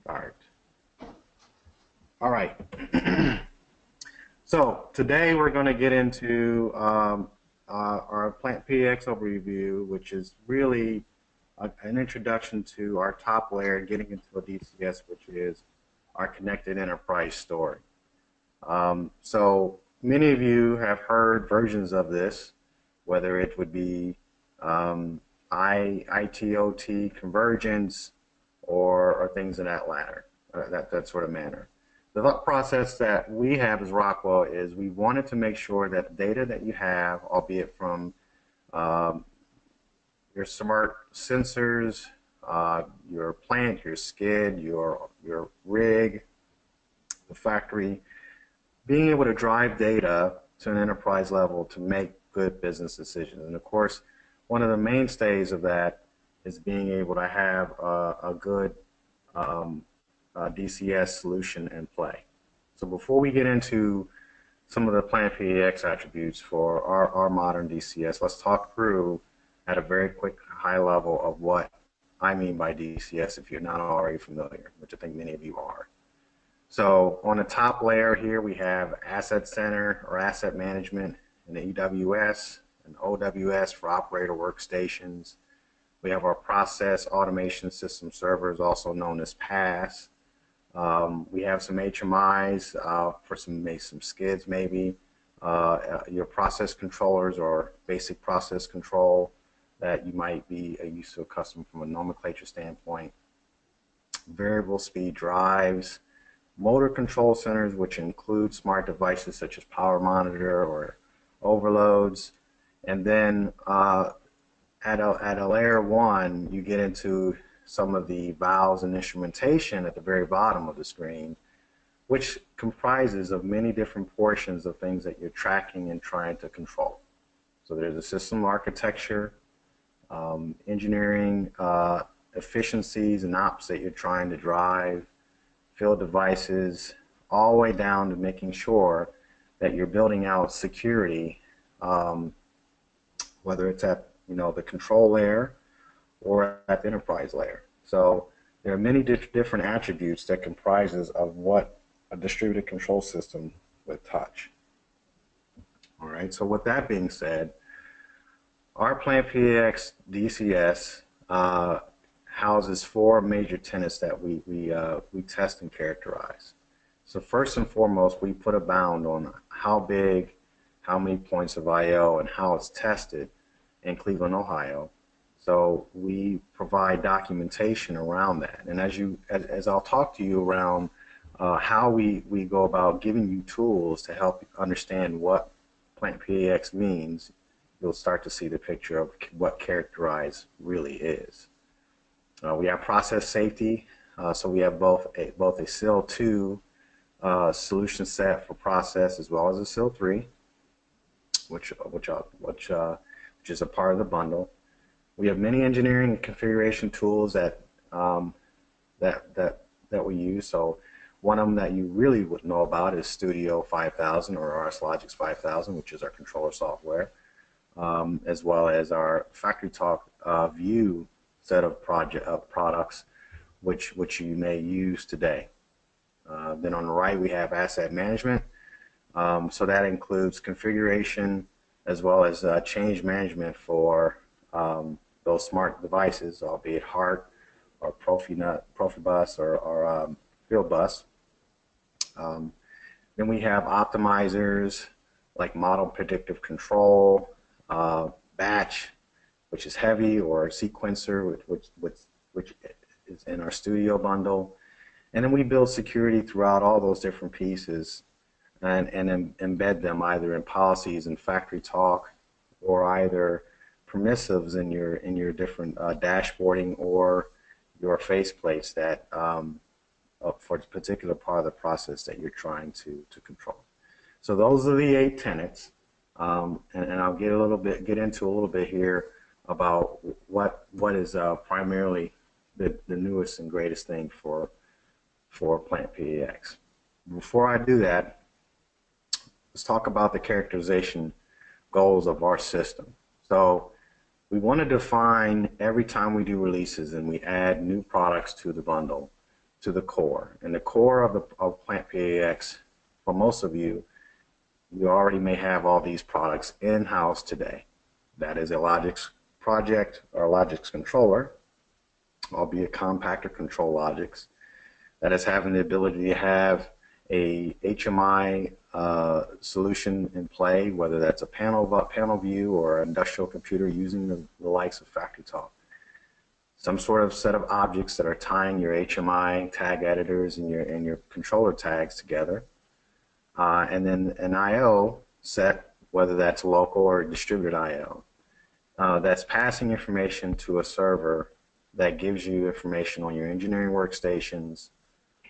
start. All right. So today we're going to get into our PlantPAX overview, which is really an introduction to our top layer, getting into a DCS, which is our connected enterprise story. So many of you have heard versions of this, whether it would be ITOT convergence or things in that ladder, that sort of manner. The thought process that we have as Rockwell is we wanted to make sure that the data that you have, albeit from your smart sensors, your plant, your skid, your rig, the factory, being able to drive data to an enterprise level to make good business decisions. And of course, one of the mainstays of that is being able to have a good DCS solution in play. So before we get into some of the PlantPAX attributes for our modern DCS, let's talk through at a very quick high level of what I mean by DCS if you're not already familiar, which I think many of you are. So on the top layer here we have AssetCentre or asset management in the EWS and OWS for operator workstations. We have our process automation system servers, also known as PAS. We have some HMIs for some skids maybe, your process controllers or basic process control that you might be used to accustomed from a nomenclature standpoint. Variable speed drives, motor control centers, which include smart devices such as power monitor or overloads. And then at a layer one, you get into some of the valves and instrumentation at the very bottom of the screen, which comprises of many different portions of things that you're tracking and trying to control. So there's a system architecture, engineering efficiencies and ops that you're trying to drive, field devices, all the way down to making sure that you're building out security, whether it's at the control layer or at the enterprise layer. So there are many different attributes that comprises of what a distributed control system would touch. All right, so with that being said, our PlantPAX DCS houses four major tenets that we test and characterize. So first and foremost, we put a bound on how big, how many points of I/O, and how it's tested in Cleveland, Ohio. So we provide documentation around that. And as I'll talk to you around how we go about giving you tools to help you understand what PlantPAX means, you'll start to see the picture of what characterize really is. We have process safety, so we have both a SIL 2 solution set for process as well as a SIL 3, which is a part of the bundle. We have many engineering and configuration tools that we use. So one of them that you really would know about is Studio 5000 or RS Logix 5000, which is our controller software, as well as our FactoryTalk View set of products, which you may use today. Then on the right we have asset management. So that includes configuration as well as change management for those smart devices, albeit HART or Profibus or FieldBus. Then we have optimizers like model predictive control, batch, which is heavy, or sequencer, which is in our studio bundle. And then we build security throughout all those different pieces and embed them either in policies in FactoryTalk or either permissives in your different dashboarding or your faceplates that for a particular part of the process that you're trying to control. So those are the 8 tenets, and I'll get into a little bit here about what is primarily the newest and greatest thing for PlantPAX. Before I do that, let's talk about the characterization goals of our system. So we want to define every time we do releases and we add new products to the bundle, to the core. And the core of PlantPAX, for most of you, you already may have all these products in-house today. That is a Logix project or a Logix controller, albeit compactor control Logix. That is having the ability to have a HMI solution in play, whether that's a panel view or an industrial computer using the likes of FactoryTalk. Some sort of set of objects that are tying your HMI tag editors and your controller tags together. And then an I/O set, whether that's local or distributed I/O, that's passing information to a server that gives you information on your engineering workstations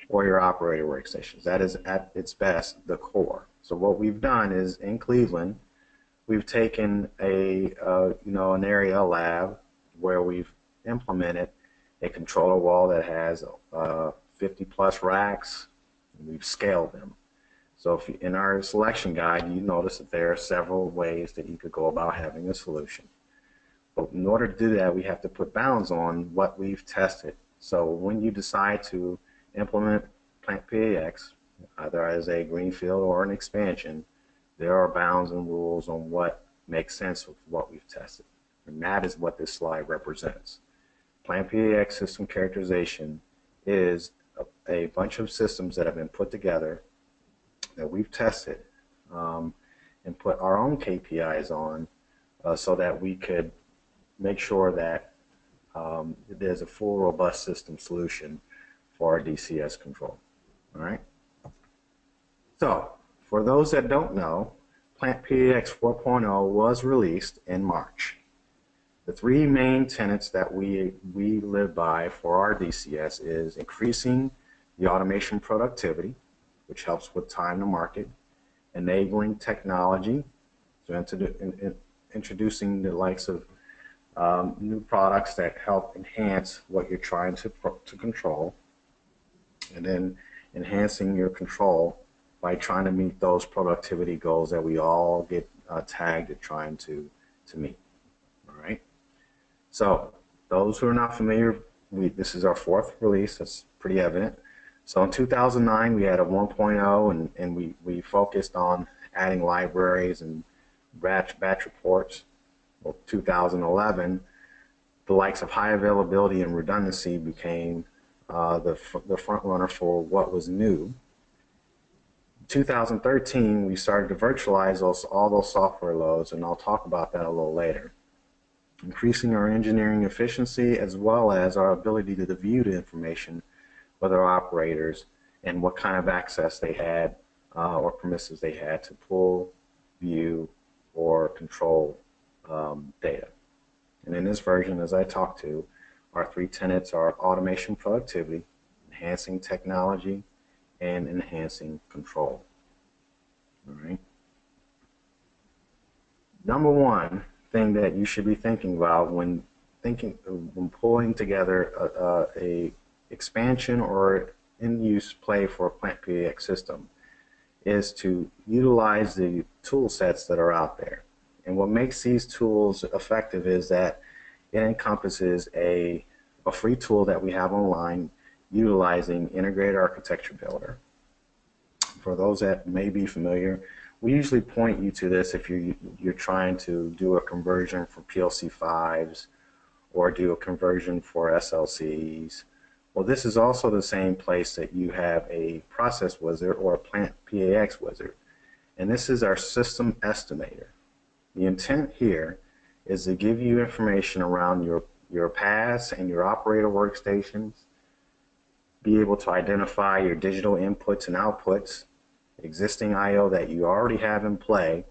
or your operator workstations. That is at its best the core. So what we've done is in Cleveland, we've taken an area lab where we've implemented a controller wall that has 50 plus racks. And we've scaled them. So if in our selection guide, you notice that there are several ways that you could go about having a solution. But in order to do that, we have to put bounds on what we've tested. So when you decide to implement PlantPAX, either as a greenfield or an expansion, there are bounds and rules on what makes sense with what we've tested. And that is what this slide represents. PlantPAX system characterization is a bunch of systems that have been put together that we've tested and put our own KPIs on so that we could make sure that there's a full robust system solution for our DCS control. All right. So for those that don't know, PlantPAX 4.0 was released in March. The three main tenets that we live by for our DCS is increasing the automation productivity, which helps with time to market, enabling technology, so introducing the likes of new products that help enhance what you're trying to control, and then enhancing your control by trying to meet those productivity goals that we all get tagged at trying to meet. All right. So those who are not familiar, this is our fourth release. That's pretty evident. So in 2009, we had a 1.0, and we focused on adding libraries and batch reports. Well, 2011, the likes of high availability and redundancy became the front runner for what was new. 2013, we started to virtualize all those software loads, and I'll talk about that a little later. Increasing our engineering efficiency as well as our ability to view the information with our operators and what kind of access they had or permissions they had to pull, view, or control data. And in this version, as I talked to, our three tenets are automation productivity, enhancing technology, and enhancing control. All right. Number one thing that you should be thinking about when pulling together a expansion or in-use play for a PlantPAX system is to utilize the tool sets that are out there. And what makes these tools effective is that it encompasses a free tool that we have online utilizing Integrated Architecture Builder. For those that may be familiar, we usually point you to this if you're trying to do a conversion for PLC5s or do a conversion for SLCs. Well, this is also the same place that you have a process wizard or a PlantPAX wizard. And this is our system estimator. The intent here is to give you information around your paths and your operator workstations, be able to identify your digital inputs and outputs, existing I/O that you already have in play,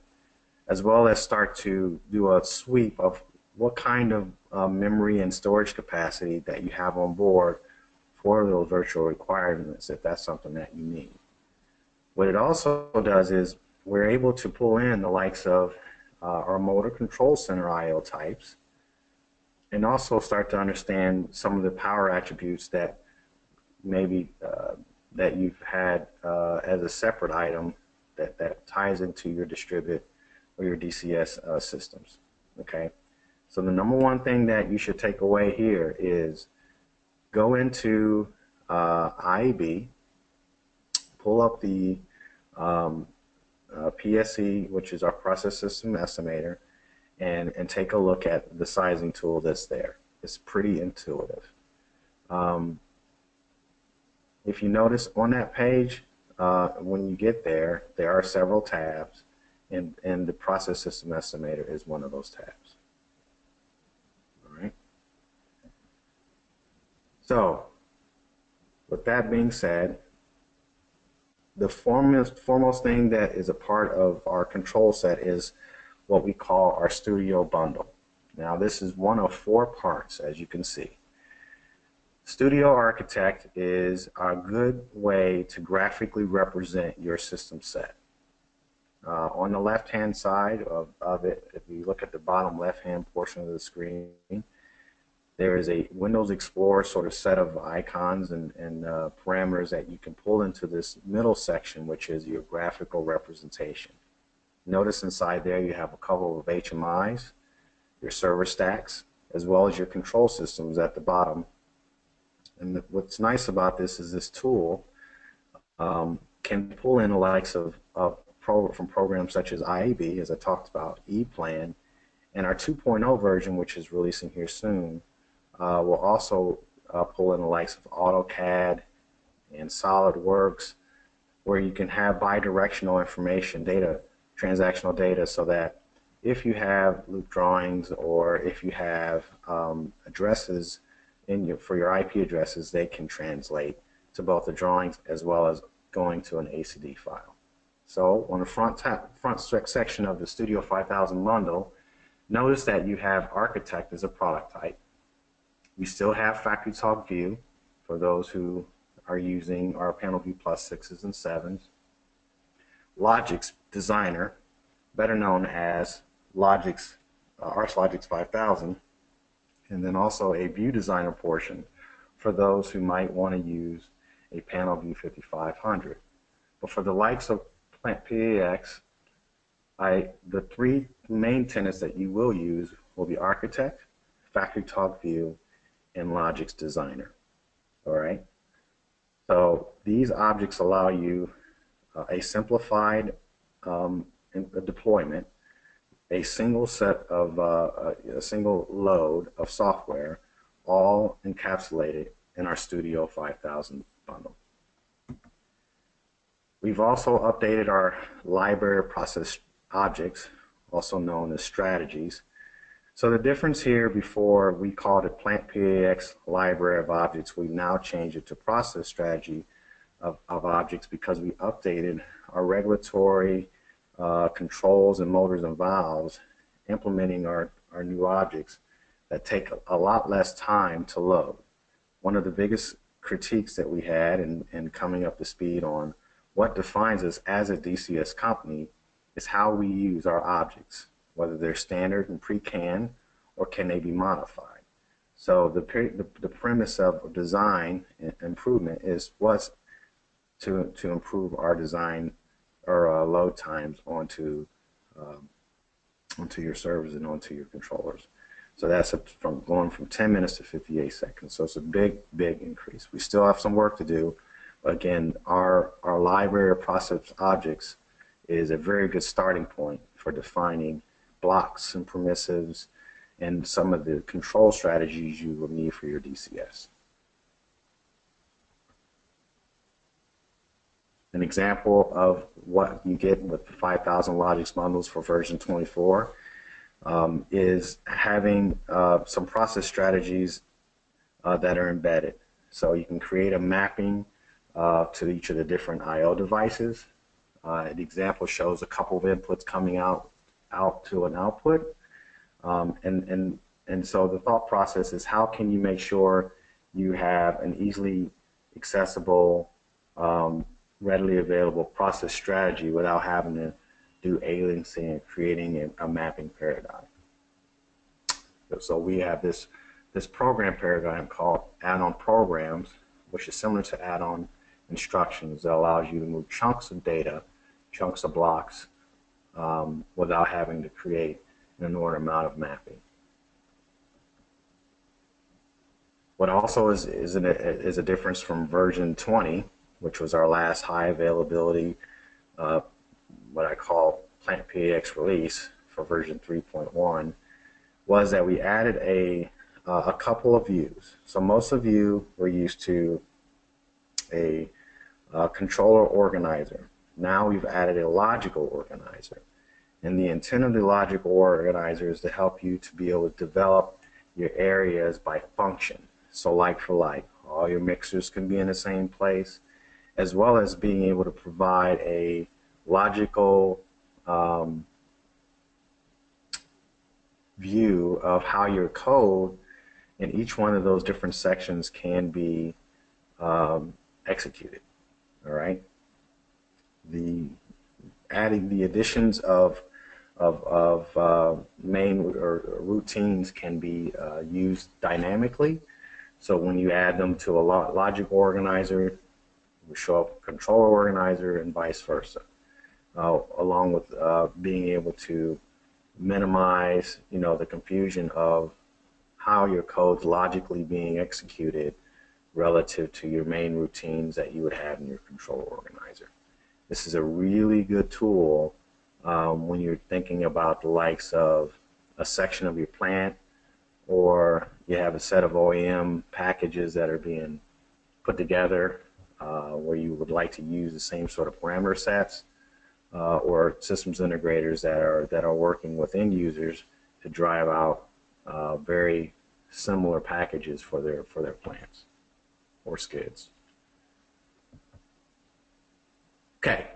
as well as start to do a sweep of what kind of memory and storage capacity that you have on board for those virtual requirements if that's something that you need. What it also does is we're able to pull in the likes of our motor control center I/O types and also start to understand some of the power attributes that maybe that you've had as a separate item that ties into your distributed or your DCS systems. Okay, so the number one thing that you should take away here is go into IEB, pull up the PSE, which is our process system estimator, and take a look at the sizing tool that's there. It's pretty intuitive. If you notice on that page, when you get there, there are several tabs, and the process system estimator is one of those tabs. All right. So, with that being said, the foremost thing that is a part of our control set is what we call our studio bundle. Now, this is one of 4 parts, as you can see. Studio Architect is a good way to graphically represent your system set. On the left-hand side of it, if you look at the bottom left-hand portion of the screen, there is a Windows Explorer sort of set of icons and parameters that you can pull into this middle section, which is your graphical representation. Notice inside there you have a couple of HMIs, your server stacks, as well as your control systems at the bottom. And what's nice about this is this tool can pull in the likes of from programs such as IEB, as I talked about, ePlan, and our 2.0 version, which is releasing here soon, will also pull in the likes of AutoCAD and SolidWorks, where you can have bidirectional information, transactional data, so that if you have loop drawings or if you have addresses for your IP addresses, they can translate to both the drawings as well as going to an ACD file. So on the front section of the Studio 5000 bundle, notice that you have Architect as a product type. We still have FactoryTalk View for those who are using our Panel View Plus 6s and 7s. Logix Designer, better known as Logix, ArchLogix 5000, and then also a View Designer portion for those who might want to use a Panel View 5500. But for the likes of PlantPAX, the 3 main tenets that you will use will be Architect, FactoryTalk View, and Logix Designer. All right. So these objects allow you a simplified deployment, a single set of a single load of software, all encapsulated in our Studio 5000 bundle. We've also updated our library process objects, also known as strategies. So the difference here, before we called it PlantPAX library of objects, we've now changed it to process strategy of objects, because we updated our regulatory controls and motors and valves, implementing our new objects that take a lot less time to load. One of the biggest critiques that we had in coming up to speed on what defines us as a DCS company is how we use our objects, whether they're standard and pre-canned or can they be modified. So the premise of design improvement was to improve our design or load times onto your servers and onto your controllers. So that's going from 10 minutes to 58 seconds. So it's a big increase. We still have some work to do. But again, our library of process objects is a very good starting point for defining blocks and permissives and some of the control strategies you will need for your DCS. An example of what you get with the 5000 Logix bundles for version 24 is having some process strategies that are embedded. So you can create a mapping to each of the different I/O devices. The example shows a couple of inputs coming out to an output, and so the thought process is, how can you make sure you have an easily accessible, readily available process strategy without having to do aliasing and creating a mapping paradigm. So we have this program paradigm called add-on programs, which is similar to add-on instructions, that allows you to move chunks of data, chunks of blocks, without having to create an inordinate amount of mapping. What also is a difference from version 20, which was our last high availability, what I call PlantPAX release for version 3.1, was that we added a couple of views. So most of you were used to a controller organizer. Now we've added a logical organizer. And the intent of the logical organizer is to help you to be able to develop your areas by function. So like for like, all your mixers can be in the same place, as well as being able to provide a logical view of how your code in each one of those different sections can be executed. All right. Adding the additions of main or routines can be used dynamically. So when you add them to a logic organizer, it will show up a controller organizer and vice versa, along with being able to minimize, the confusion of how your code's logically being executed relative to your main routines that you would have in your controller organizer. This is a really good tool when you're thinking about the likes of a section of your plant, or you have a set of OEM packages that are being put together where you would like to use the same sort of parameter sets, or systems integrators that are working with end users to drive out very similar packages for their plants or skids. Okay,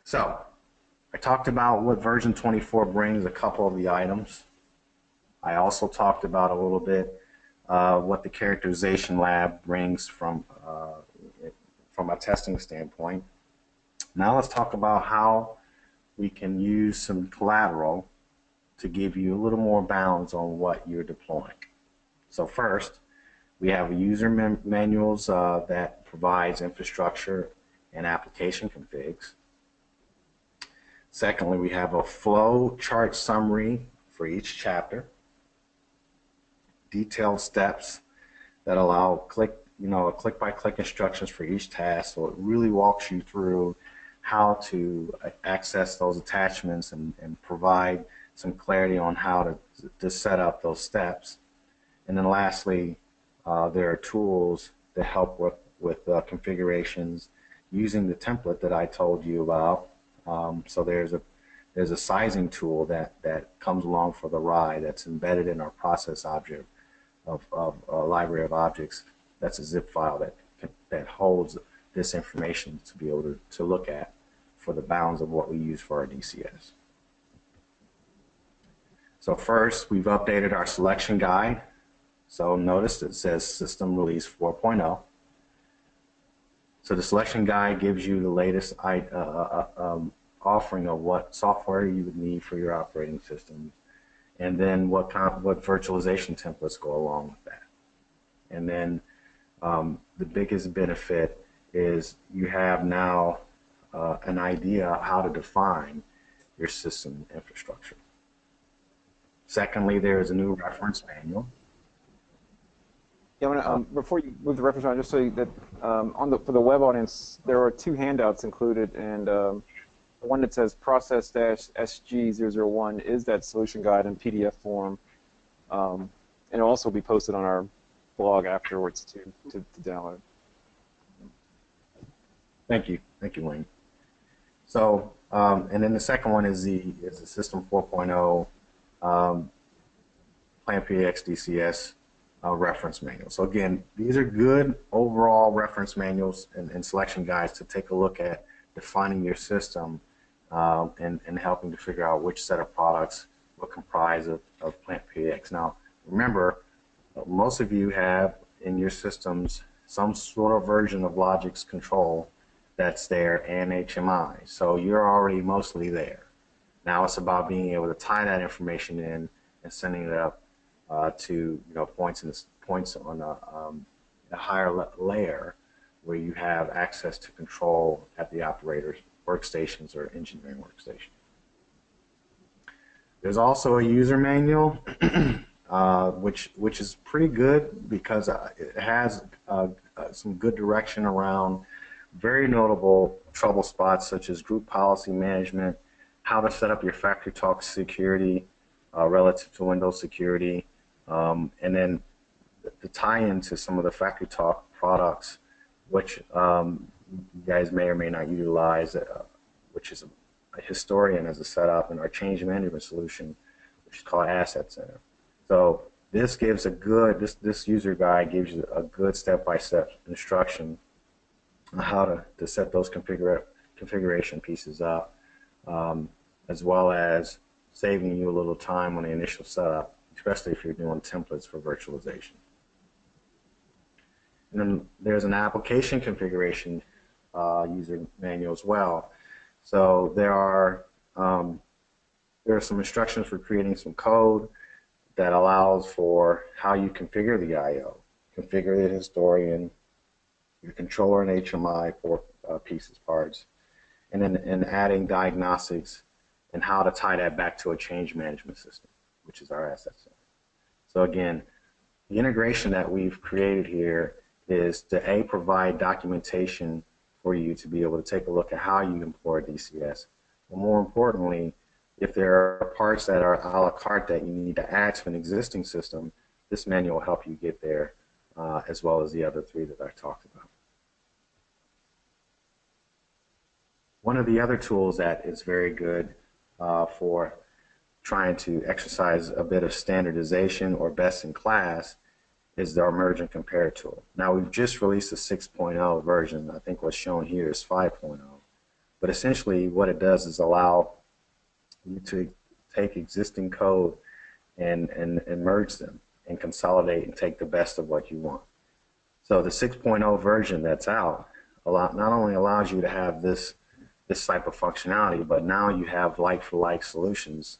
so I talked about what version 24 brings, a couple of the items. I also talked about a little bit what the characterization lab brings from a testing standpoint. Now let's talk about how we can use some collateral to give you a little more bounds on what you're deploying. So first, we have user manuals that provides infrastructure and application configs. Secondly, we have a flow chart summary for each chapter, detailed steps that allow click-by-click instructions for each task. So it really walks you through how to access those attachments and provide some clarity on how to set up those steps. And then lastly, there are tools that help with configurations using the template that I told you about. So there's a sizing tool that comes along for the ride that's embedded in our process object of a library of objects. That's a zip file that holds this information to be able to look at for the bounds of what we use for our DCS. So first, we've updated our selection guide. So notice it says System Release 4.0. So the selection guide gives you the latest offering of what software you would need for your operating system, and then what virtualization templates go along with that. And then the biggest benefit is you have now an idea of how to define your system infrastructure. Secondly, there is a new reference manual. Yeah, before you move the reference on, just so that for the web audience, there are two handouts included, and the one that says process-SG001 is that solution guide in PDF form, and it'll also be posted on our blog afterwards to download. Thank you, Wayne. So, and then the second one is the System 4.0 PlantPAX DCS reference manual. So again, these are good overall reference manuals and selection guides to take a look at defining your system and helping to figure out which set of products will comprise of PlantPAX. Now, remember, most of you have in your systems some sort of version of Logix control that's there and HMI. So you're already mostly there. Now it's about being able to tie that information in and sending it up to points on a higher layer where you have access to control at the operator's workstations or engineering workstation. There's also a user manual which is pretty good because it has some good direction around very notable trouble spots such as group policy management, how to set up your FactoryTalk security relative to Windows security, and then the tie-in to some of the FactoryTalk products, which you guys may or may not utilize, which is a historian as a setup, and our change management solution, which is called AssetCentre. So this gives a good, this user guide gives you a good step-by-step instruction on how to set those configuration pieces up, as well as saving you a little time on the initial setup, especially if you're doing templates for virtualization. And then there's an application configuration user manual as well. So there are some instructions for creating some code that allows for how you configure the I/O, configure the historian, your controller and HMI for pieces, parts, and then adding diagnostics and how to tie that back to a change management system, which is our AssetCentre. So again, the integration that we've created here is to provide documentation for you to be able to take a look at how you employ DCS, but more importantly, if there are parts that are a la carte that you need to add to an existing system, this manual will help you get there, as well as the other three that I talked about. One of the other tools that is very good for trying to exercise a bit of standardization or best in class is our merge and compare tool. Now we've just released a 6.0 version. I think what's shown here is 5.0. But essentially what it does is allow you to take existing code and merge them and consolidate and take the best of what you want. So the 6.0 version that's out not only allows you to have this type of functionality, but now you have like-for-like solutions,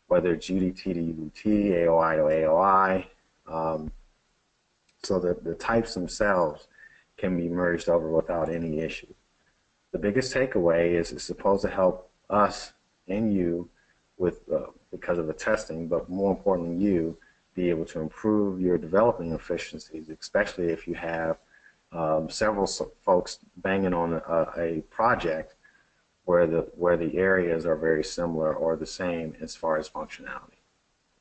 whether it's UDT to UDT, AOI to AOI, so that the types themselves can be merged over without any issue. The biggest takeaway is it's supposed to help us and you with because of the testing, but more importantly, you be able to improve your developing efficiencies, especially if you have several folks banging on a project where the areas are very similar or the same as far as functionality.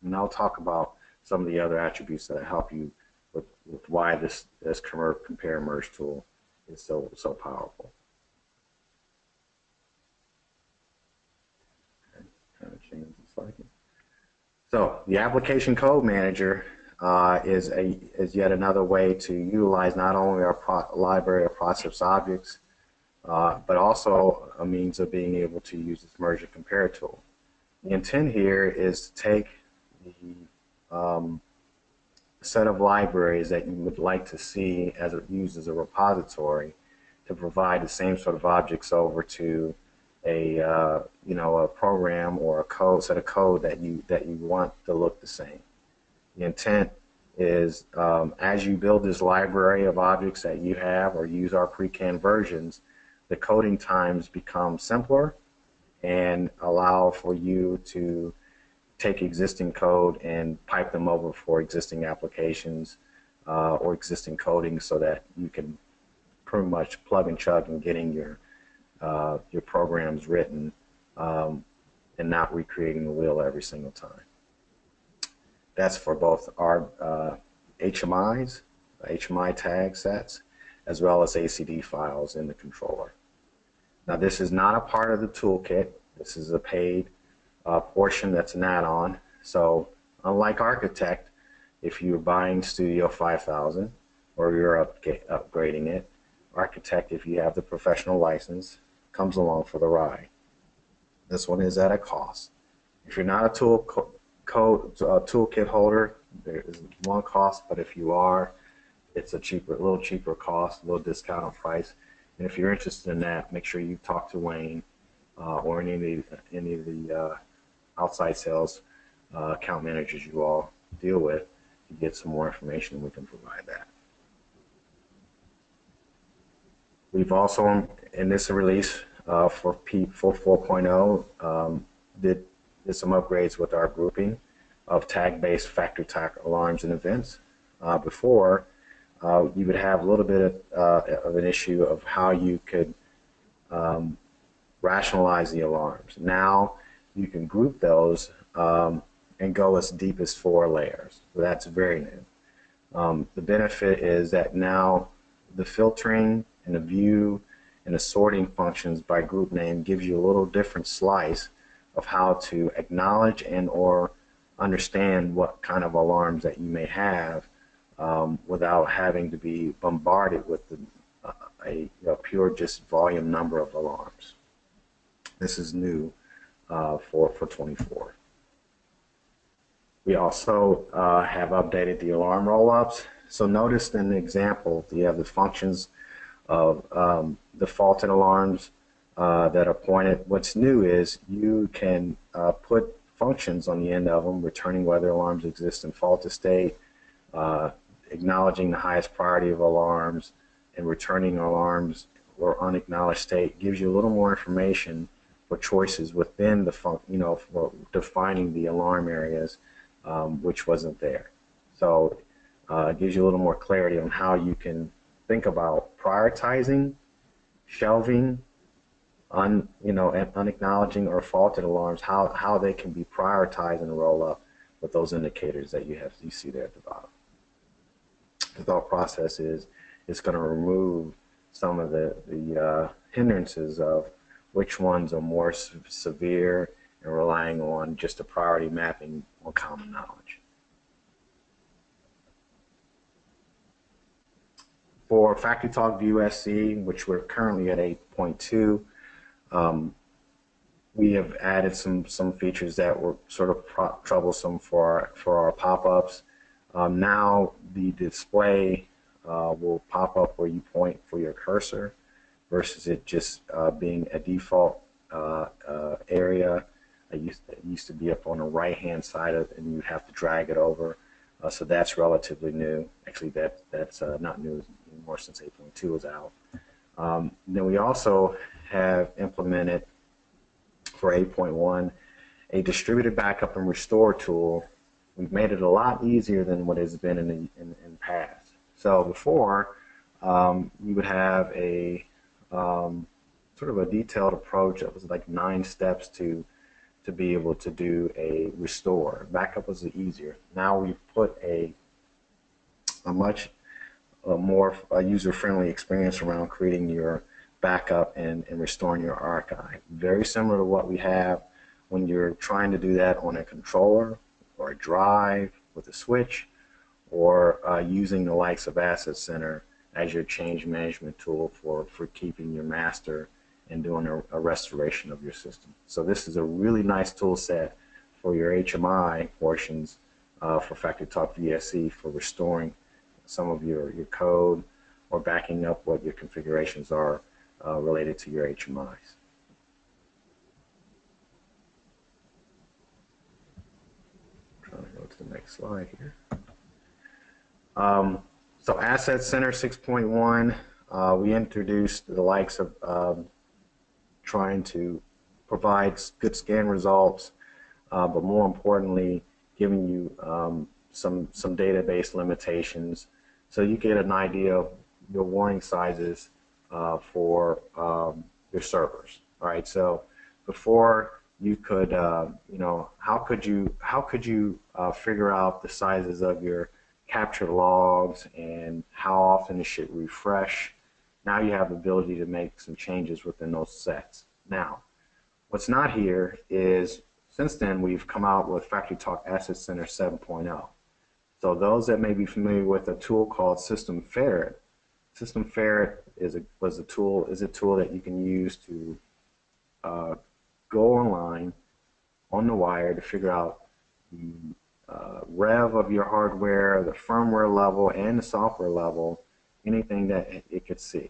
And I'll talk about some of the other attributes that help you with why this compare merge tool is so powerful. Okay, kind of change the slide here. So the application code manager is yet another way to utilize not only our library of process objects, but also a means of being able to use this merge and compare tool. The intent here is to take the set of libraries that you would like to see used as a repository to provide the same sort of objects over to a program or a set of code that you want to look the same. The intent is as you build this library of objects that you have or use our pre-canned versions, the coding times become simpler and allow for you to take existing code and pipe them over for existing applications or existing coding so that you can pretty much plug and chug in getting your programs written and not recreating the wheel every single time. That's for both our HMIs, HMI tag sets, as well as ACD files in the controller. Now this is not a part of the toolkit. This is a paid portion that's an add-on. So unlike Architect, if you're buying Studio 5000 or you're upgrading it, Architect, if you have the professional license, comes along for the ride. This one is at a cost. If you're not a toolkit holder, there is one cost, but if you are, it's a little cheaper cost, a little discounted price. And if you're interested in that, make sure you talk to Wayne or any of the outside sales account managers you all deal with to get some more information, and we can provide that. We've also, in this release for 4.0, did some upgrades with our grouping of tag-based FactoryTalk alarms and events. Before, you would have a little bit of an issue of how you could rationalize the alarms. Now you can group those and go as deep as 4 layers. So that's very new. The benefit is that now the filtering and the view and the sorting functions by group name gives you a little different slice of how to acknowledge and or understand what kind of alarms that you may have without having to be bombarded with a pure just volume number of alarms. This is new for 24. We also have updated the alarm rollups. So notice in the example, you have the functions of defaulted alarms that are pointed. What's new is you can put functions on the end of them, returning whether alarms exist in faulted state, acknowledging the highest priority of alarms, and returning alarms or unacknowledged state. Gives you a little more information for choices within the for defining the alarm areas, which wasn't there. So it gives you a little more clarity on how you can think about prioritizing, shelving, unacknowledging or faulted alarms, how they can be prioritized in a roll-up with those indicators that you see there at the bottom. The thought process is it's going to remove some of the hindrances of which ones are more severe and relying on just a priority mapping on common knowledge. For FactoryTalk View SC, which we're currently at 8.2, we have added some features that were sort of troublesome for our pop-ups. Now the display will pop up where you point for your cursor versus it just being a default area. It used to be up on the right-hand side of it, and you'd have to drag it over. So that's relatively new. Actually, that's not new anymore since 8.2 is out. Then we also have implemented for 8.1 a distributed backup and restore tool. We've made it a lot easier than what has been in the past. So before, we would have a sort of a detailed approach that was like 9 steps to be able to do a restore. Backup was easier. Now we've put a much more user-friendly experience around creating your backup and restoring your archive. Very similar to what we have when you're trying to do that on a controller or a drive with a switch, or using the likes of AssetCentre as your change management tool for keeping your master and doing a restoration of your system. So this is a really nice tool set for your HMI portions for FactoryTalk VSE for restoring some of your code or backing up what your configurations are related to your HMIs. Trying to go to the next slide here. So AssetCentre 6.1, we introduced the likes of trying to provide good scan results, but more importantly, giving you some database limitations, so you get an idea of your warning sizes for your servers. All right. So before you could, how could you figure out the sizes of your capture logs and how often it should refresh? Now you have the ability to make some changes within those sets. Now, what's not here is, since then we've come out with FactoryTalk AssetCentre 7.0. So those that may be familiar with a tool called System Ferret, System Ferret is a tool that you can use to go online on the wire to figure out the rev of your hardware, the firmware level, and the software level, anything that it could see.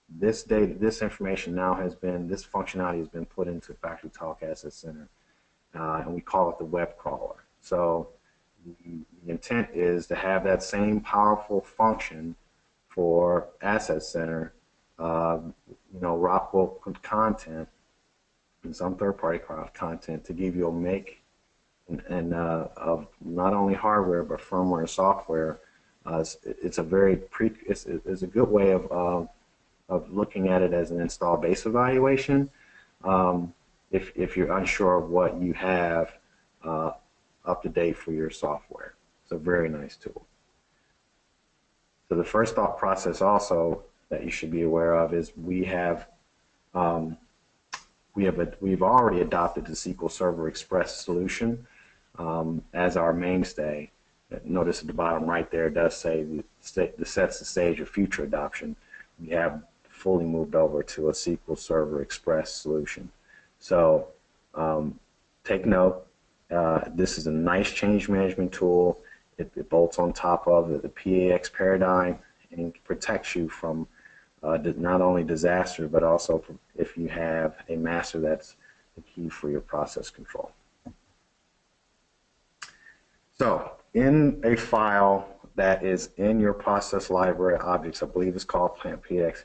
This data, this information now has been, this functionality has been put into FactoryTalk AssetCentre, and we call it the web crawler. So the intent is to have that same powerful function for AssetCentre, Rockwell content and some third-party content to give you a make of not only hardware but firmware and software. It's a very it's a good way of looking at it as an install base evaluation. If you're unsure of what you have up to date for your software, it's a very nice tool. So the first thought process also that you should be aware of is we've already adopted the SQL Server Express solution as our mainstay. Notice at the bottom right there, it does say the sets the stage of future adoption. We have fully moved over to a SQL Server Express solution. So take note, this is a nice change management tool. It bolts on top of the PAX paradigm and protects you from not only disaster, but also if you have a master that's the key for your process control. So in a file that is in your process library objects, I believe it's called PlantPAX,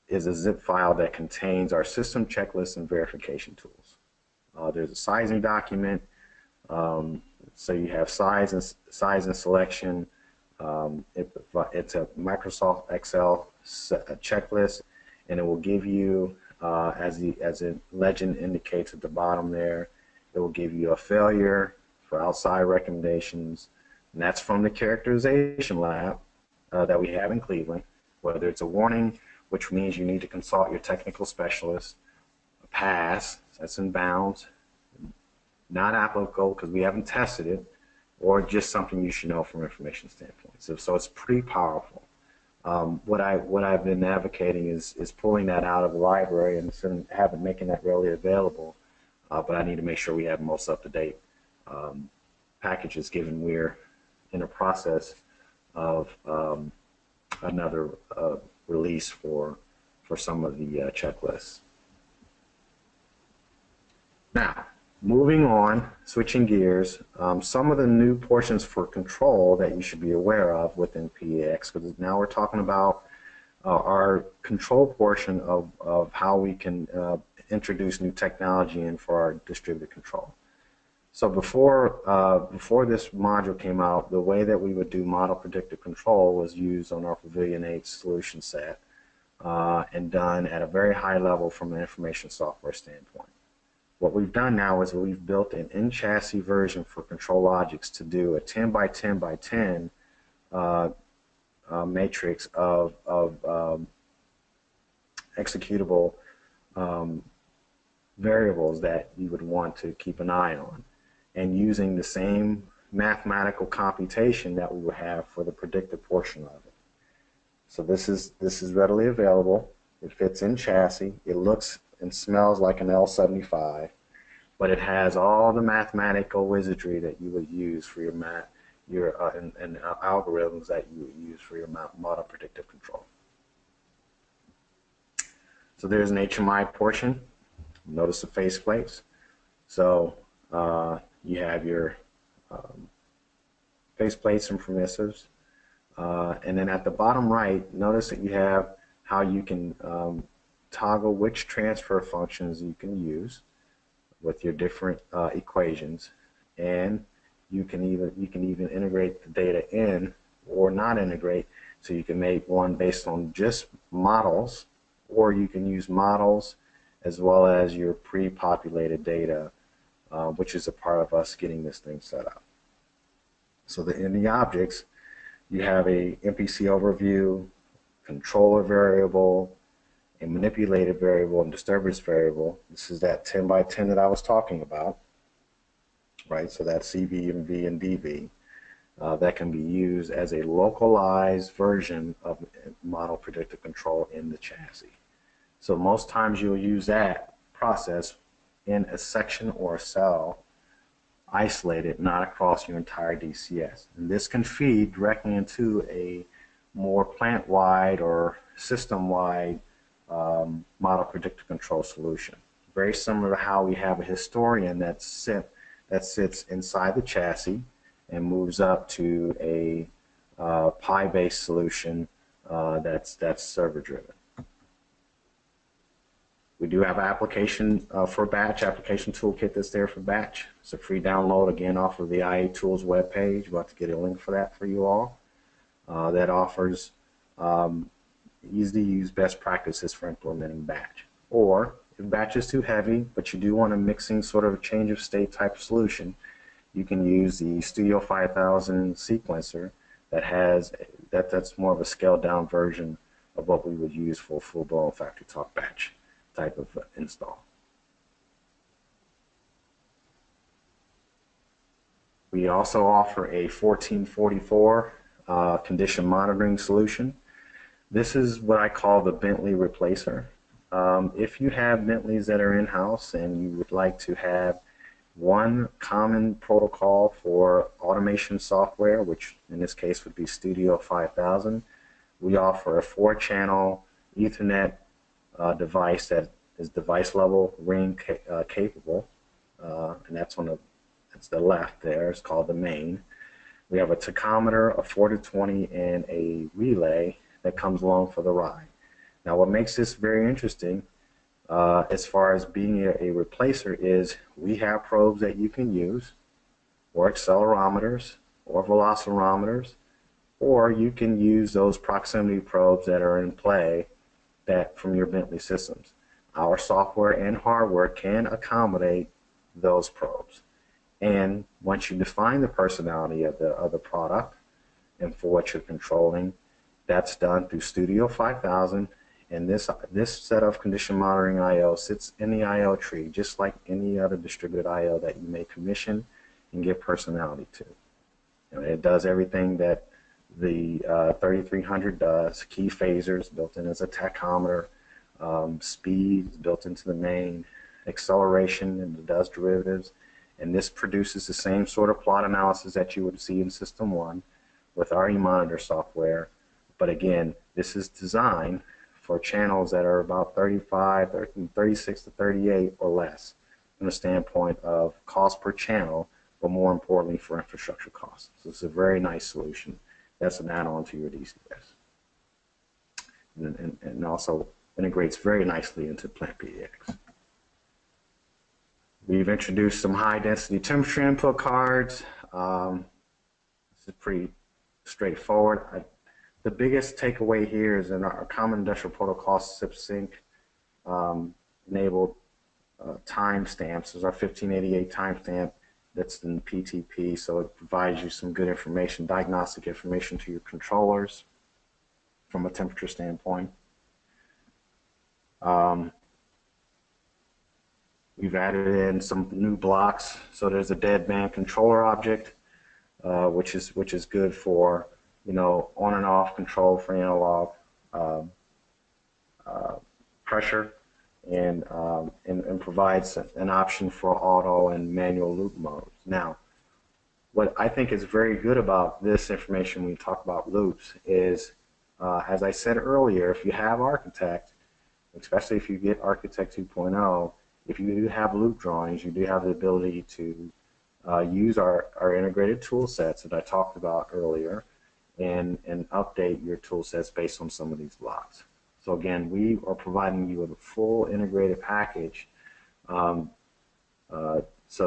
is a zip file that contains our system checklists and verification tools. There's a sizing document, so you have size and selection. It's a Microsoft Excel checklist, and it will give you, as the legend indicates at the bottom there, it will give you a failure for outside recommendations, and that's from the characterization lab that we have in Cleveland. Whether it's a warning, which means you need to consult your technical specialist, a pass, that's in bounds, not applicable because we haven't tested it, or just something you should know from an information standpoint. So it's pretty powerful. What I've been advocating is pulling that out of the library and making that readily available. But I need to make sure we have most up-to-date packages, given we're in a process of another release for some of the checklists. Now, moving on, switching gears, some of the new portions for control that you should be aware of within PAX, because now we're talking about our control portion of how we can introduce new technology in for our distributed control. So before this module came out, the way that we would do model predictive control was used on our Pavilion 8 solution set and done at a very high level from an information software standpoint. What we've done now is we've built an in-chassis version for ControlLogix to do a 10 by 10 by 10 matrix of executable variables that you would want to keep an eye on, and using the same mathematical computation that we would have for the predictive portion of it. So this is readily available. It fits in chassis. It looks and smells like an L75, but it has all the mathematical wizardry that you would use for your algorithms that you would use for your model predictive control. So there's an HMI portion. Notice the faceplates. So you have your faceplates and permissives, and then at the bottom right, notice that you have how you can toggle which transfer functions you can use with your different equations, and you can even integrate the data in or not integrate. So you can make one based on just models, or you can use models as well as your pre-populated data, which is a part of us getting this thing set up. So in the objects, you have a MPC overview, controller variable, a manipulated variable, and disturbance variable. This is that 10 by 10 that I was talking about, right? So that's CV and V and DV. That can be used as a localized version of model predictive control in the chassis. So most times you'll use that process in a section or a cell, isolated, not across your entire DCS. And this can feed directly into a more plant-wide or system-wide model predictive control solution. Very similar to how we have a historian that sits inside the chassis and moves up to a PI-based solution that's server-driven. We do have an application for batch, application toolkit that's there for batch. It's a free download, again, off of the IA Tools webpage. We'll have to get a link for that for you all. That offers easy to use best practices for implementing batch. Or if batch is too heavy, but you do want a mixing sort of a change of state type of solution, you can use the Studio 5000 sequencer that's more of a scaled down version of what we would use for full-blown FactoryTalk batch type of install. We also offer a 1444 condition monitoring solution. This is what I call the Bentley replacer. If you have Bentleys that are in-house and you would like to have one common protocol for automation software, which in this case would be Studio 5000, we offer a 4-channel Ethernet device that is device level ring capable, and that's the left there. It's called the main. We have a tachometer, a 4 to 20, and a relay that comes along for the ride. Now, what makes this very interesting as far as being a replacer is we have probes that you can use, or accelerometers, or velocimeters, or you can use those proximity probes that are in play from your Bentley systems. Our software and hardware can accommodate those probes. And once you define the personality of the product and for what you're controlling, that's done through Studio 5000. And this set of condition monitoring I/O sits in the I/O tree, just like any other distributed I/O that you may commission and give personality to. It does everything that the 3300 does. Key phasers built in as a tachometer, speed is built into the main, acceleration, and it does derivatives. And this produces the same sort of plot analysis that you would see in System 1 with our eMonitor software. But again, this is designed for channels that are about 36 to 38 or less from the standpoint of cost per channel, but more importantly for infrastructure costs. So it's a very nice solution. That's an add-on to your DCS. And also integrates very nicely into PlantPAX. We've introduced some high-density temperature input cards. This is pretty straightforward. The biggest takeaway here is in our Common Industrial Protocol SIP Sync enabled timestamps. There's our 1588 timestamp that's in PTP, so it provides you some good information, diagnostic information to your controllers from a temperature standpoint. We've added in some new blocks. So there's a deadband controller object, which is good for on and off control for analog pressure, and provides an option for auto and manual loop modes. Now, what I think is very good about this information when we talk about loops is, as I said earlier, if you have Architect, especially if you get Architect 2.0, if you do have loop drawings, you do have the ability to use our integrated tool sets that I talked about earlier and update your tool sets based on some of these blocks. So again, we are providing you with a full integrated package so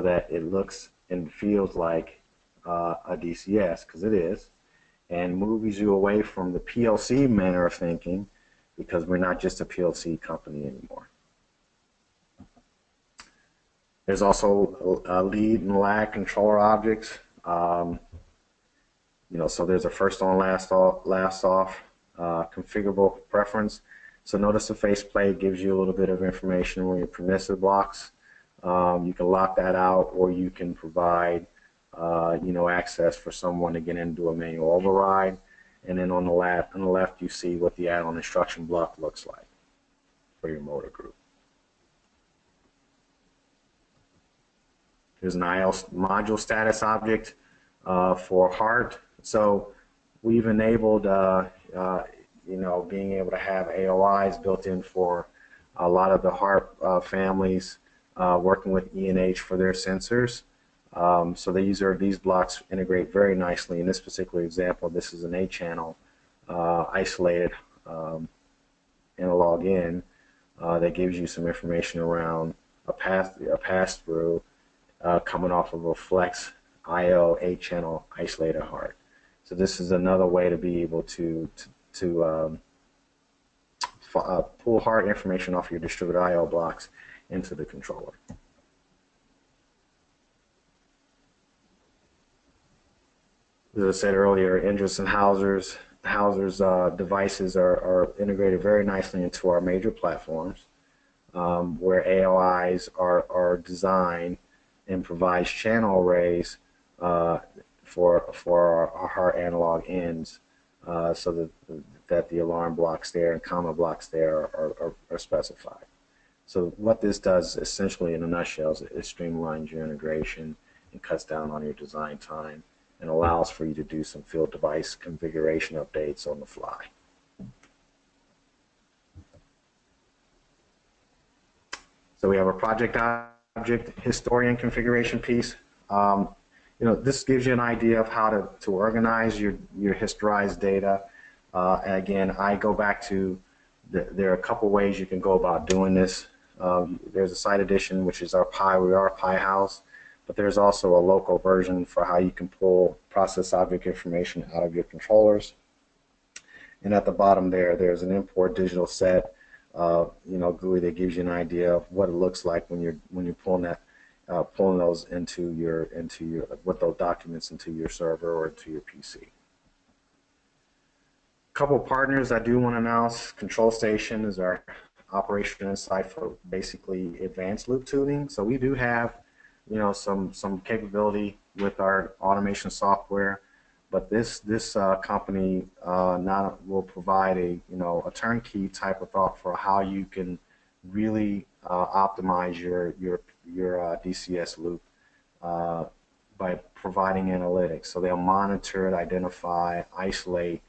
that it looks and feels like a DCS, because it is, and moves you away from the PLC manner of thinking, because we're not just a PLC company anymore. There's also lead and lag controller objects. So there's a first on, last off configurable preference. So notice the faceplate gives you a little bit of information when your permissive blocks. You can lock that out, or you can provide access for someone to get into a manual override. And then on the left you see what the add-on instruction block looks like for your motor group. There's an IL module status object for HART. So we've enabled being able to have AOIs built in for a lot of the HART families working with E&H for their sensors. So these blocks integrate very nicely. In this particular example, this is an 8-channel isolated analog in that gives you some information around a pass through coming off of a flex IO 8-channel isolator heart. So this is another way to be able to pull hard information off your distributed IO blocks into the controller. As I said earlier, Indris and Hauser's devices are integrated very nicely into our major platforms, where AOIs are designed and provides channel arrays for our heart analog ends, so that the alarm blocks there and comma blocks there are specified. So what this does essentially in a nutshell is it streamlines your integration and cuts down on your design time and allows for you to do some field device configuration updates on the fly. So we have a project object historian configuration piece. This gives you an idea of how to organize your historized data. And again, I go back to there are a couple ways you can go about doing this. There's a site edition, which is our Pi house, but there's also a local version for how you can pull process object information out of your controllers. And at the bottom there's an import digital set, GUI that gives you an idea of what it looks like when you're pulling those into your with those documents into your server or into your PC. Couple partners I do want to announce. Control Station is our operation insight for basically advanced loop tuning. So we do have some capability with our automation software, but this company will provide a turnkey type of thought for how you can really optimize your DCS loop by providing analytics. So they'll monitor it, identify, isolate,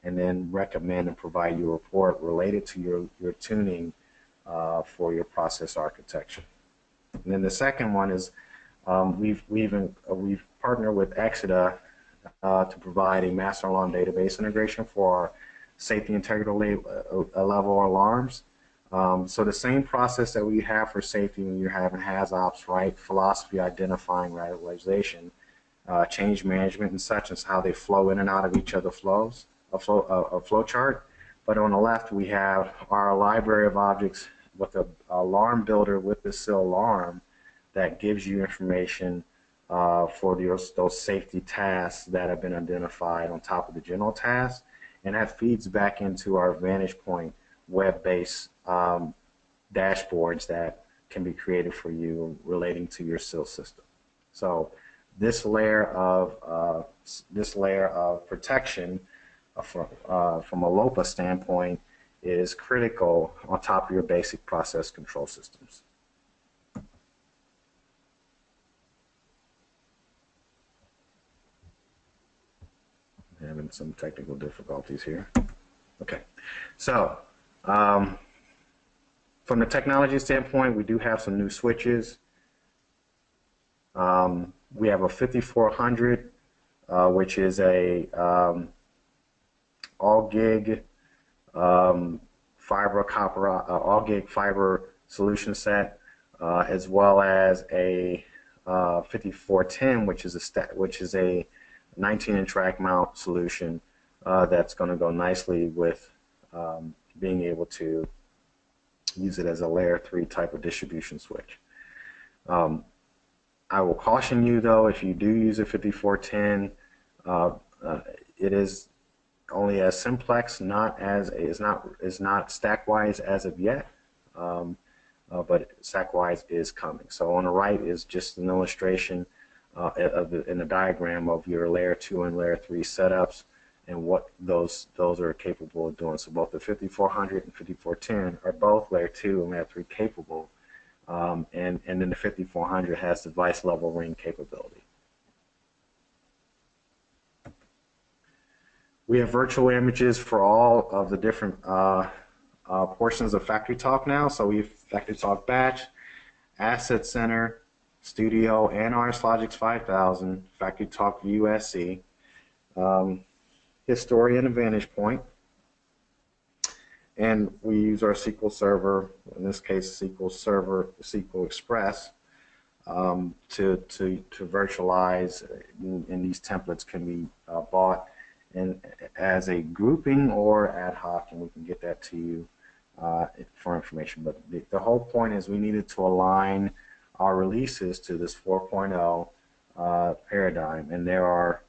and then recommend and provide you a report related to your tuning for your process architecture. And then the second one is we've partnered with Exida to provide a master alarm database integration for our safety integrity level alarms. So the same process that we have for safety when you're having HazOps, right? Philosophy, identifying, radicalization, change management, and such, is how they flow in and out of each other's flows, a flow chart. But on the left, we have our library of objects with an alarm builder with the SIL alarm that gives you information for those safety tasks that have been identified on top of the general tasks, and that feeds back into our Vantage Point web-based dashboards that can be created for you relating to your SIL system. So this layer of protection from a LOPA standpoint is critical on top of your basic process control systems. Having some technical difficulties here. Okay, so from the technology standpoint, we do have some new switches. We have a 5400, which is a all gig fiber solution set, as well as a 5410, which is a 19-inch rack mount solution that's going to go nicely with being able to use it as a layer 3 type of distribution switch. I will caution you though, if you do use a 5410, it is only as simplex, is not stack-wise as of yet, but stack-wise is coming. So on the right is just an illustration in the diagram of your layer 2 and layer 3 setups and what those are capable of doing. So both the 5400 and 5410 are both layer 2 and layer 3 capable, and then the 5400 has device level ring capability. We have virtual images for all of the different portions of FactoryTalk now. So we have FactoryTalk Batch, AssetCentre, Studio, and RS Logix 5000, FactoryTalk View SC, Historian and Vantage Point. And we use our SQL Server, in this case SQL Server, SQL Express, to virtualize, and these templates can be bought in, as a grouping or ad hoc, and we can get that to you for information. But the whole point is we needed to align our releases to this 4.0 paradigm, and there are,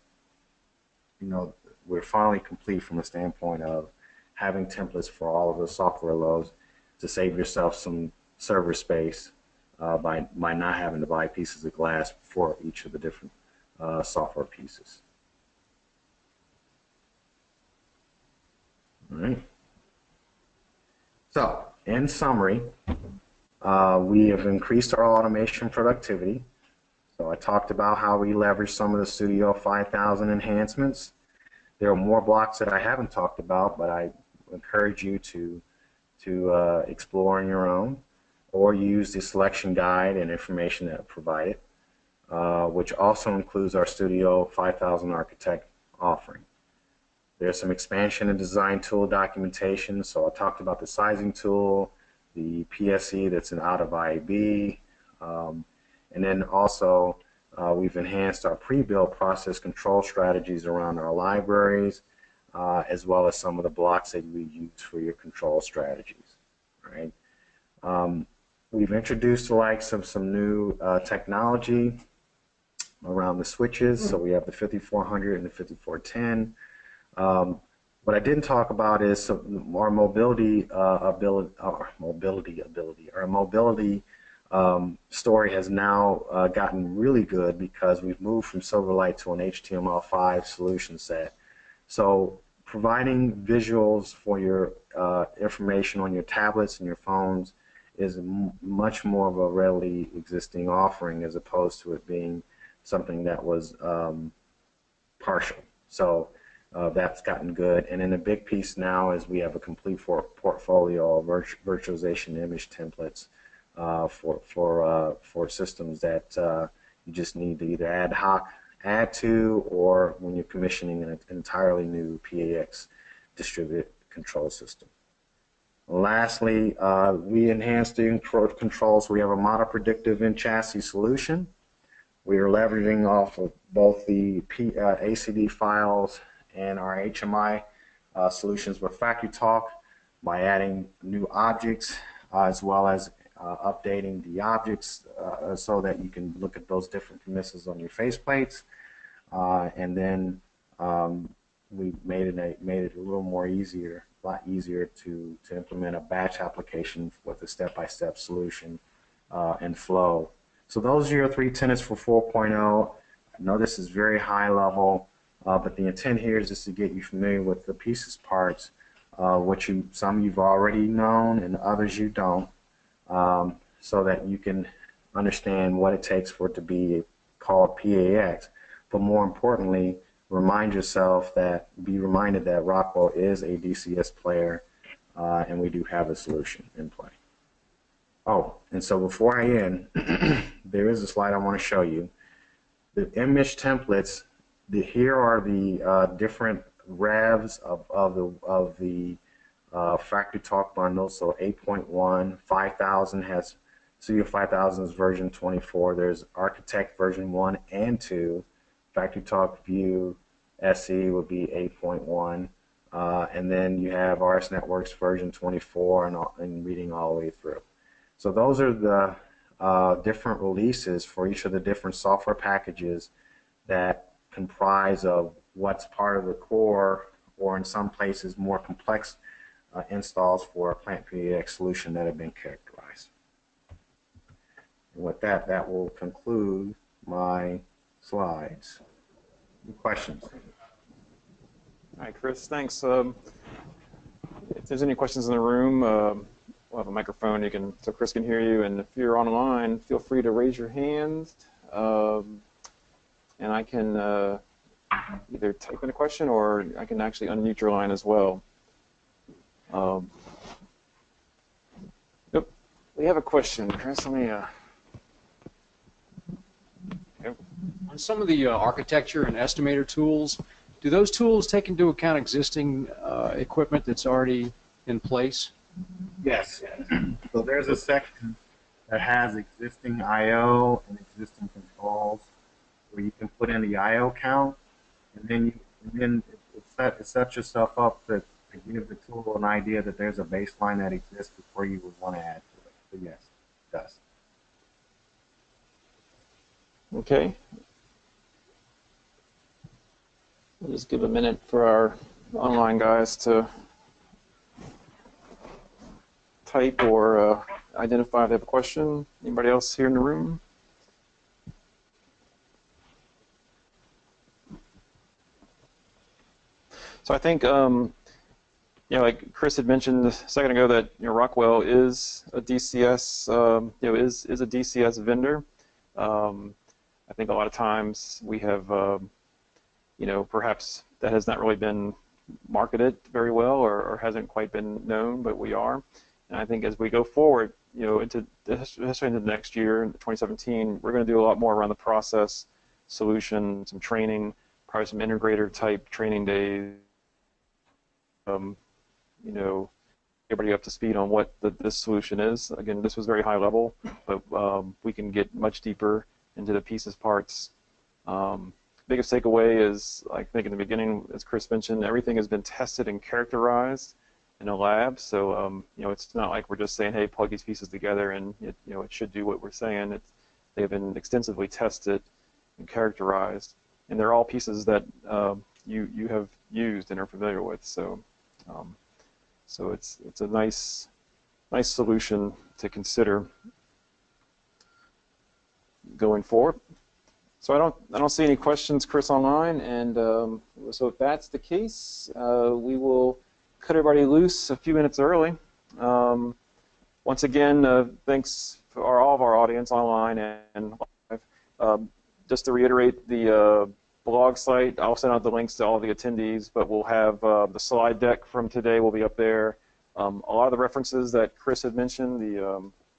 we're finally complete from the standpoint of having templates for all of the software loads to save yourself some server space by not having to buy pieces of glass for each of the different software pieces. All right. So, in summary, we have increased our automation productivity. So I talked about how we leverage some of the Studio 5000 enhancements. There are more blocks that I haven't talked about, but I encourage you to explore on your own, or use the selection guide and information that are provided, which also includes our Studio 5000 Architect offering. There's some expansion and design tool documentation. So I talked about the sizing tool, the PSE that's out of IAB, and then also we've enhanced our pre-built process control strategies around our libraries, as well as some of the blocks that we use for your control strategies. Right? We've introduced the likes of some new technology around the switches. So we have the 5400 and the 5410. What I didn't talk about is our mobility story has now gotten really good because we've moved from Silverlight to an HTML5 solution set. So providing visuals for your information on your tablets and your phones is much more of a readily existing offering, as opposed to it being something that was partial. So that's gotten good. And then the big piece now is we have a complete portfolio of virtualization image templates for systems that you just need to either ad hoc add to, or when you're commissioning an entirely new PAX distributed control system. Lastly, we enhanced the controls. We have a model predictive in-chassis solution. We are leveraging off of both the ACD files and our HMI solutions with FactoryTalk by adding new objects, as well as updating the objects so that you can look at those different permissions on your faceplates. And then we made it a little more a lot easier to implement a batch application with a step-by-step solution and flow. So those are your 3 tenets for 4.0. I know this is very high level, but the intent here is just to get you familiar with the pieces parts, which some you've already known and others you don't, so that you can understand what it takes for it to be called PAX. But more importantly, be reminded that Rockwell is a DCS player, and we do have a solution in play. Oh, and so before I end, there is a slide I want to show you. The image templates, here are the different revs of the FactoryTalk bundle. So 8.1, 5000 has, Studio 5000 is version 24. There's Architect version 1 and 2. FactoryTalk View SE would be 8.1. And then you have RS Networks version 24 and reading all the way through. So those are the different releases for each of the different software packages that comprise of what's part of the core, or in some places more complex installs for a PlantPAX solution that have been characterized. And with that, that will conclude my slides. Any questions? All right, Chris, thanks. If there's any questions in the room, we'll have a microphone so Chris can hear you. And if you're online, feel free to raise your hand, and I can either type in a question or I can actually unmute your line as well. Yep, we have a question, Chris. Let me. On some of the architecture and estimator tools, do those tools take into account existing equipment that's already in place? Yes. So there's a section that has existing I/O and existing controls where you can put in the I/O count, and then it sets yourself up to give the tool an idea that there's a baseline that exists before you would want to add to it. So yes, it does. Okay. We'll just give a minute for our online guys to type or identify if they have a question. Anybody else here in the room? So I think, like Chris had mentioned a second ago, that Rockwell is a DCS, is a DCS vendor. I think a lot of times we have, perhaps that has not really been marketed very well or hasn't quite been known, but we are. And I think as we go forward, especially into the next year, in 2017, we're going to do a lot more around the process solution, some training, probably some integrator type training days. Everybody up to speed on what this solution is. Again, this was very high level, but we can get much deeper into the pieces, parts. Biggest takeaway is, I think in the beginning, as Chris mentioned, everything has been tested and characterized in a lab. So it's not like we're just saying, hey, plug these pieces together and it should do what we're saying. They have been extensively tested and characterized, and they're all pieces that you have used and are familiar with. So it's a nice solution to consider going forward. So I don't see any questions, Chris, online, and so if that's the case, we will cut everybody loose a few minutes early. Once again, thanks for all of our audience online and live. Just to reiterate, the blog site, I'll send out the links to all the attendees, but we'll have the slide deck from today will be up there. A lot of the references that Chris had mentioned,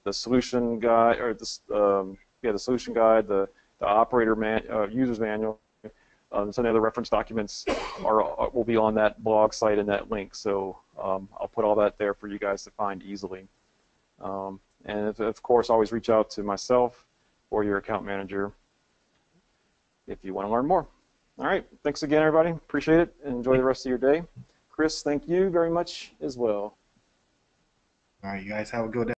the solution guide, or the solution guide, the operator user's manual, some of the other reference documents will be on that blog site and that link. So I'll put all that there for you guys to find easily. And of course, always reach out to myself or your account manager if you want to learn more. All right, thanks again, everybody. Appreciate it, and enjoy the rest of your day. Chris, thank you very much as well. All right, you guys have a good day.